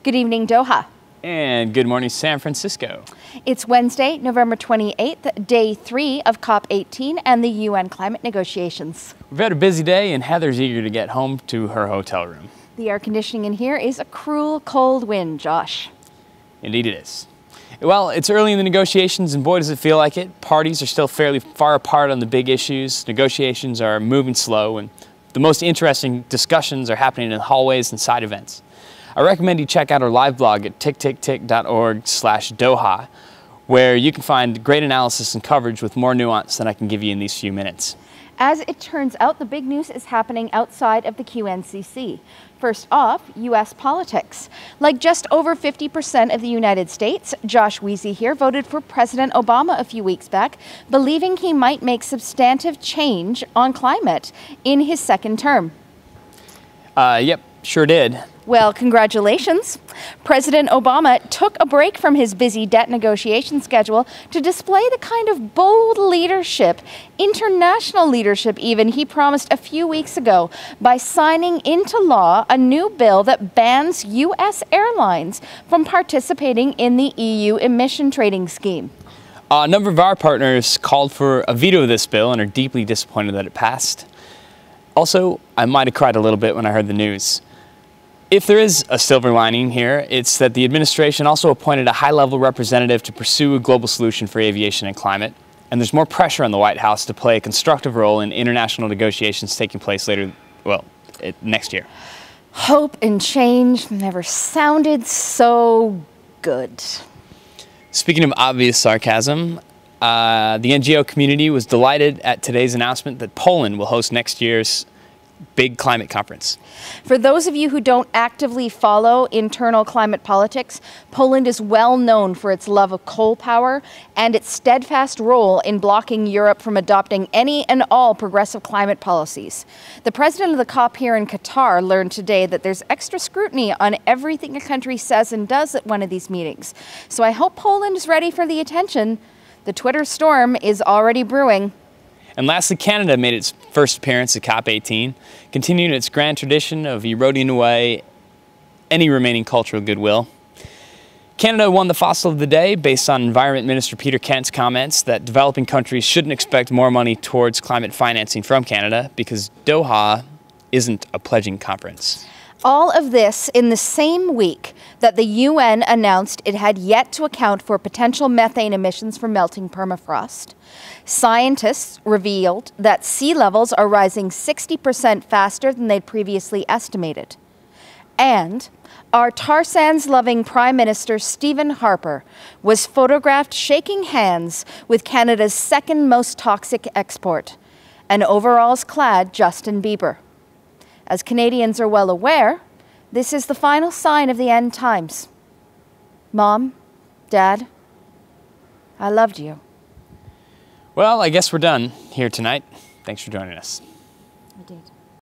Good evening, Doha. And good morning, San Francisco. It's Wednesday, November 28th, day 3 of COP18 and the UN climate negotiations. We've had a busy day and Heather's eager to get home to her hotel room. The air conditioning in here is a cruel cold wind, Josh. Indeed it is. Well, it's early in the negotiations and boy does it feel like it. Parties are still fairly far apart on the big issues. Negotiations are moving slow and the most interesting discussions are happening in hallways and side events. I recommend you check out our live blog at TckTckTck's.org/Doha, where you can find great analysis and coverage with more nuance than I can give you in these few minutes. As it turns out, the big news is happening outside of the QNCC. First off, U.S. politics. Like just over 50% of the United States, Josh Wheezy here voted for President Obama a few weeks back, believing he might make substantive change on climate in his second term. Yep, sure did. Well, congratulations. President Obama took a break from his busy debt negotiation schedule to display the kind of bold leadership, international leadership even, he promised a few weeks ago by signing into law a new bill that bans U.S. airlines from participating in the EU emission trading scheme. A number of our partners called for a veto of this bill and are deeply disappointed that it passed. Also, I might have cried a little bit when I heard the news. If there is a silver lining here, it's that the administration also appointed a high-level representative to pursue a global solution for aviation and climate, and there's more pressure on the White House to play a constructive role in international negotiations taking place next year. Hope and change never sounded so good. Speaking of obvious sarcasm, the NGO community was delighted at today's announcement that Poland will host next year's big climate conference. For those of you who don't actively follow internal climate politics, Poland is well known for its love of coal power and its steadfast role in blocking Europe from adopting any and all progressive climate policies. The president of the COP here in Qatar learned today that there's extra scrutiny on everything a country says and does at one of these meetings. So I hope Poland is ready for the attention. The Twitter storm is already brewing. And lastly, Canada made its first appearance at COP18, continuing its grand tradition of eroding away any remaining cultural goodwill. Canada won the fossil of the day based on Environment Minister Peter Kent's comments that developing countries shouldn't expect more money towards climate financing from Canada because Doha isn't a pledging conference. All of this in the same week that the UN announced it had yet to account for potential methane emissions from melting permafrost. Scientists revealed that sea levels are rising 60% faster than they'd previously estimated. And our tar sands-loving Prime Minister Stephen Harper was photographed shaking hands with Canada's second most toxic export, an overalls-clad Justin Bieber. As Canadians are well aware, this is the final sign of the end times. Mom, Dad, I loved you. Well, I guess we're done here tonight. Thanks for joining us. I did.